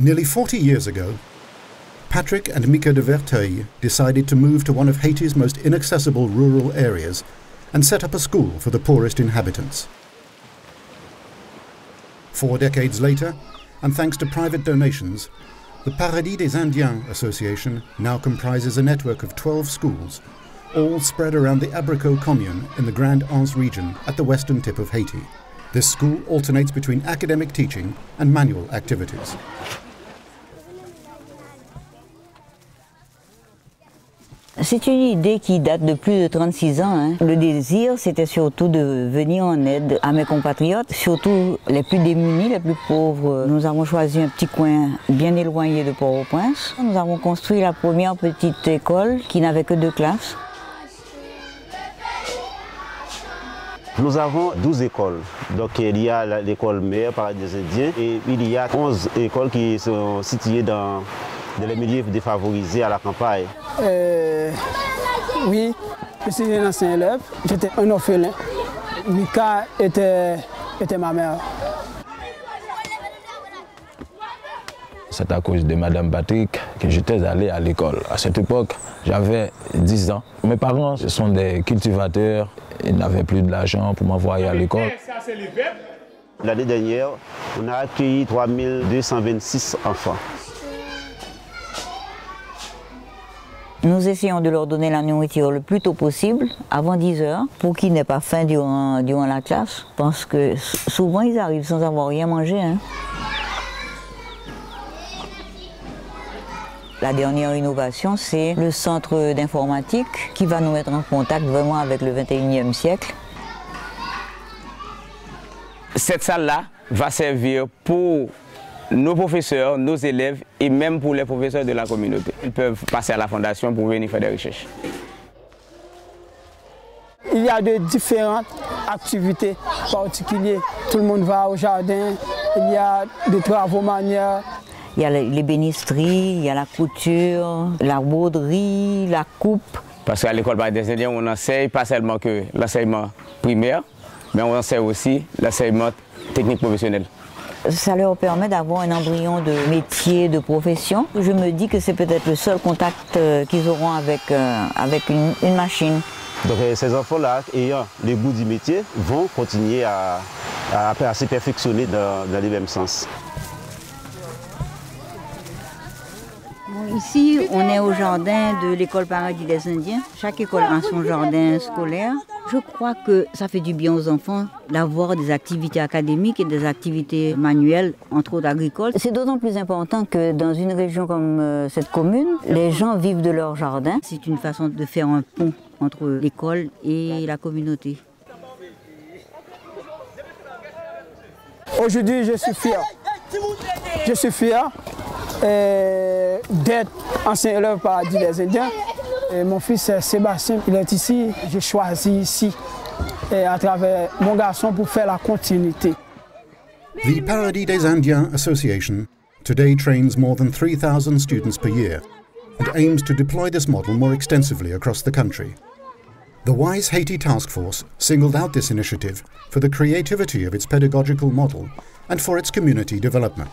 Nearly 40 years ago, Patrick and Mika de Verteuil decided to move to one of Haiti's most inaccessible rural areas and set up a school for the poorest inhabitants. 4 decades later, and thanks to private donations, the Paradis des Indiens Association now comprises a network of 12 schools, all spread around the Abricot commune in the Grand Anse region at the western tip of Haiti. This school alternates between academic teaching and manual activities. C'est une idée qui date de plus de 36 ans. Le désir, c'était surtout de venir en aide à mes compatriotes, surtout les plus démunis, les plus pauvres. Nous avons choisi un petit coin bien éloigné de Port-au-Prince. Nous avons construit la première petite école qui n'avait que 2 classes. Nous avons 12 écoles. Donc il y a l'école mère Paradis des Indiens et il y a 11 écoles qui sont situées dans les milieux défavorisés à la campagne. Oui, je suis un ancien élève, j'étais un orphelin. Mika était ma mère. C'est à cause de Madame Patrick que j'étais allé à l'école. À cette époque, j'avais 10 ans. Mes parents sont des cultivateurs, ils n'avaient plus de l'argent pour m'envoyer à l'école. L'année dernière, on a accueilli 3226 enfants. Nous essayons de leur donner la nourriture le plus tôt possible, avant 10 heures, pour qu'ils n'aient pas faim durant la classe, parce que souvent ils arrivent sans avoir rien mangé. La dernière innovation, c'est le centre d'informatique qui va nous mettre en contact vraiment avec le 21e siècle. Cette salle-là va servir pour nos professeurs, nos élèves et même pour les professeurs de la communauté. Ils peuvent passer à la fondation pour venir faire des recherches. Il y a de différentes activités particulières. Tout le monde va au jardin, il y a des travaux manuels. Il y a l'ébénisterie, il y a la couture, la broderie, la coupe. Parce qu'à l'école Paradis des Indiens, on n'enseigne pas seulement que l'enseignement primaire, mais on enseigne aussi l'enseignement technique professionnel. Ça leur permet d'avoir un embryon de métier, de profession. Je me dis que c'est peut-être le seul contact qu'ils auront avec une machine. Donc ces enfants-là, ayant le goût du métier, vont continuer à se perfectionner dans le même sens. Ici, on est au jardin de l'école Paradis des Indiens. Chaque école a son jardin scolaire. Je crois que ça fait du bien aux enfants d'avoir des activités académiques et des activités manuelles, entre autres agricoles. C'est d'autant plus important que dans une région comme cette commune, les gens vivent de leur jardin. C'est une façon de faire un pont entre l'école et la communauté. Aujourd'hui, je suis fier. Je suis fier d'être ancien élève Paradis des Indiens. Et mon fils Sébastien, il est ici. J'ai choisi ici à travers mon garçon pour faire la continuité. The Paradis des Indiens Association today trains more than 3,000 students per year and aims to deploy this model more extensively across the country. The Wise Haiti Task Force singled out this initiative for the creativity of its pedagogical model and for its community development.